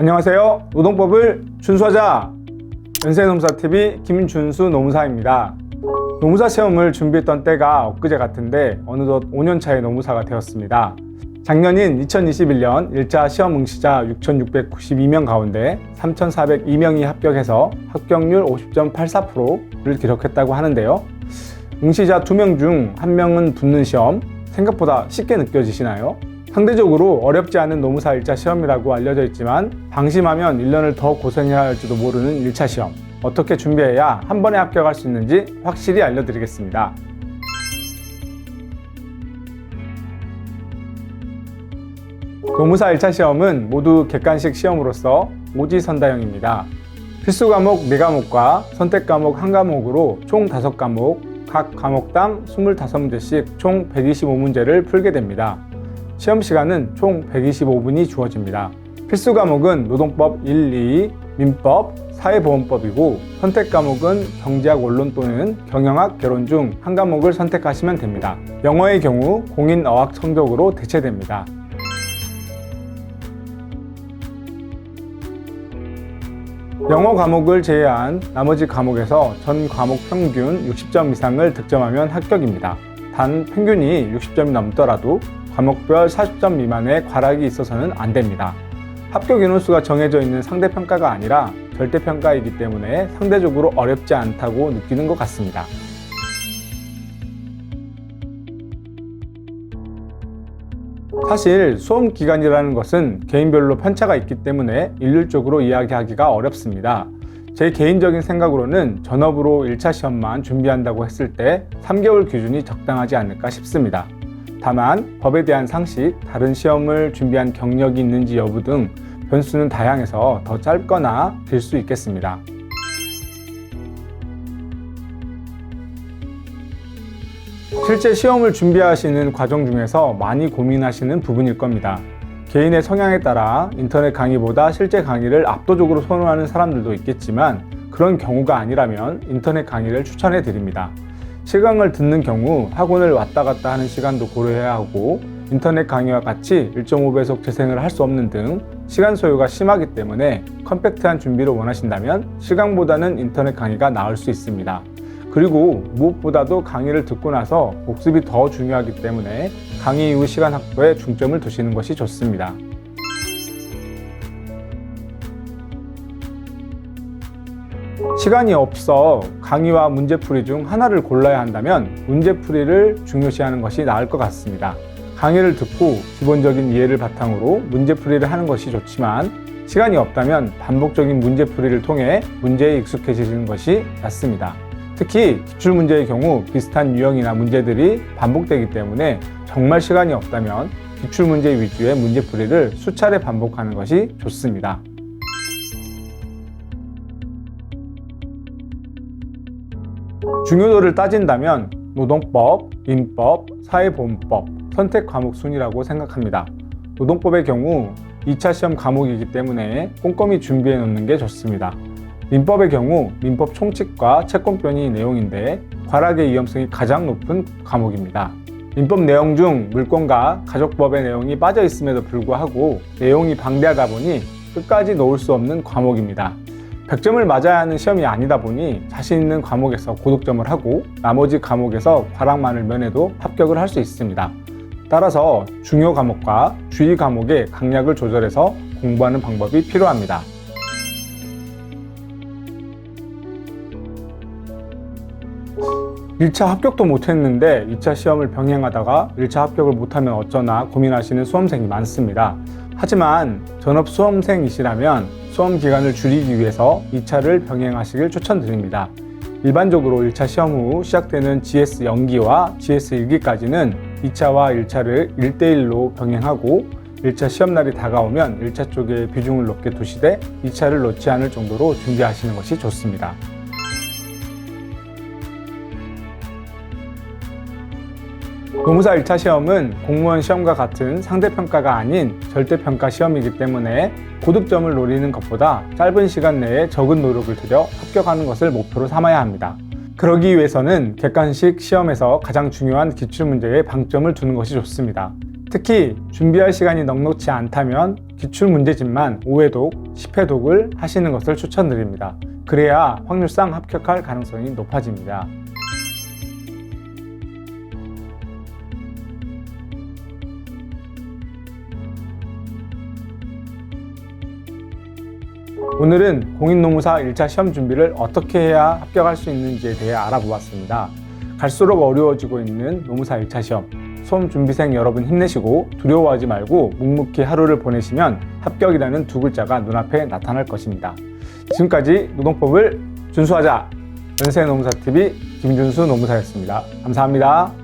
안녕하세요. 노동법을 준수하자! 연세노무사TV 김준수 노무사입니다. 노무사 시험을 준비했던 때가 엊그제 같은데 어느덧 5년차의 노무사가 되었습니다. 작년인 2021년 1차 시험 응시자 6,692명 가운데 3,402명이 합격해서 합격률 50.84%를 기록했다고 하는데요. 응시자 2명 중 1명은 붙는 시험, 생각보다 쉽게 느껴지시나요? 상대적으로 어렵지 않은 노무사 1차 시험이라고 알려져 있지만 방심하면 1년을 더 고생해야 할지도 모르는 1차 시험. 어떻게 준비해야 한 번에 합격할 수 있는지 확실히 알려드리겠습니다. 노무사 1차 시험은 모두 객관식 시험으로서 오지선다형입니다. 필수 과목 4과목과 선택 과목 1과목으로 총 5과목, 각 과목당 25문제씩 총 125문제를 풀게 됩니다. 시험 시간은 총 125분이 주어집니다. 필수 과목은 노동법 1, 2, 민법, 사회보험법이고 선택 과목은 경제학 원론 또는 경영학 개론 중 한 과목을 선택하시면 됩니다. 영어의 경우 공인 어학 성적으로 대체됩니다. 영어 과목을 제외한 나머지 과목에서 전 과목 평균 60점 이상을 득점하면 합격입니다. 단 평균이 60점이 넘더라도 과목별 40점 미만의 과락이 있어서는 안 됩니다. 합격 인원수가 정해져 있는 상대평가가 아니라 절대평가이기 때문에 상대적으로 어렵지 않다고 느끼는 것 같습니다. 사실 수험 기간이라는 것은 개인별로 편차가 있기 때문에 일률적으로 이야기하기가 어렵습니다. 제 개인적인 생각으로는 전업으로 1차 시험만 준비한다고 했을 때 3개월 기준이 적당하지 않을까 싶습니다. 다만 법에 대한 상식, 다른 시험을 준비한 경력이 있는지 여부 등 변수는 다양해서 더 짧거나 길 수 있겠습니다. 실제 시험을 준비하시는 과정 중에서 많이 고민하시는 부분일 겁니다. 개인의 성향에 따라 인터넷 강의보다 실제 강의를 압도적으로 선호하는 사람들도 있겠지만 그런 경우가 아니라면 인터넷 강의를 추천해 드립니다. 실강을 듣는 경우 학원을 왔다 갔다 하는 시간도 고려해야 하고 인터넷 강의와 같이 1.5배속 재생을 할 수 없는 등 시간 소요가 심하기 때문에 컴팩트한 준비를 원하신다면 실강보다는 인터넷 강의가 나을 수 있습니다. 그리고 무엇보다도 강의를 듣고 나서 복습이 더 중요하기 때문에 강의 이후 시간 확보에 중점을 두시는 것이 좋습니다. 시간이 없어 강의와 문제풀이 중 하나를 골라야 한다면 문제풀이를 중요시하는 것이 나을 것 같습니다. 강의를 듣고 기본적인 이해를 바탕으로 문제풀이를 하는 것이 좋지만 시간이 없다면 반복적인 문제풀이를 통해 문제에 익숙해지는 것이 낫습니다. 특히 기출문제의 경우 비슷한 유형이나 문제들이 반복되기 때문에 정말 시간이 없다면 기출문제 위주의 문제풀이를 수차례 반복하는 것이 좋습니다. 중요도를 따진다면 노동법, 민법, 사회보험법, 선택 과목 순이라고 생각합니다. 노동법의 경우 2차 시험 과목이기 때문에 꼼꼼히 준비해 놓는 게 좋습니다. 민법의 경우 민법 총칙과 채권변의 내용인데 과락의 위험성이 가장 높은 과목입니다. 민법 내용 중 물권과 가족법의 내용이 빠져 있음에도 불구하고 내용이 방대하다 보니 끝까지 놓을 수 없는 과목입니다. 100점을 맞아야 하는 시험이 아니다 보니 자신 있는 과목에서 고득점을 하고 나머지 과목에서 과락만을 면해도 합격을 할 수 있습니다. 따라서 중요 과목과 주의 과목의 강약을 조절해서 공부하는 방법이 필요합니다. (1차) 합격도 못했는데 2차 시험을 병행하다가 1차 합격을 못하면 어쩌나 고민하시는 수험생이 많습니다. 하지만 전업 수험생이시라면 수험 기간을 줄이기 위해서 2차를 병행하시길 추천드립니다. 일반적으로 1차 시험 후 시작되는 GS 연기와 GS 일기까지는 2차와 1차를 1대1로 병행하고 1차 시험날이 다가오면 1차 쪽에 비중을 높게 두시되 2차를 놓지 않을 정도로 준비하시는 것이 좋습니다. 노무사 1차 시험은 공무원 시험과 같은 상대평가가 아닌 절대평가 시험이기 때문에 고득점을 노리는 것보다 짧은 시간 내에 적은 노력을 들여 합격하는 것을 목표로 삼아야 합니다. 그러기 위해서는 객관식 시험에서 가장 중요한 기출문제에 방점을 두는 것이 좋습니다. 특히 준비할 시간이 넉넉지 않다면 기출문제집만 5회독, 10회독을 하시는 것을 추천드립니다. 그래야 확률상 합격할 가능성이 높아집니다. 오늘은 공인노무사 1차 시험 준비를 어떻게 해야 합격할 수 있는지에 대해 알아보았습니다. 갈수록 어려워지고 있는 노무사 1차 시험. 시험 준비생 여러분 힘내시고 두려워하지 말고 묵묵히 하루를 보내시면 합격이라는 두 글자가 눈앞에 나타날 것입니다. 지금까지 노동법을 준수하자! 연세노무사TV 김준수 노무사였습니다. 감사합니다.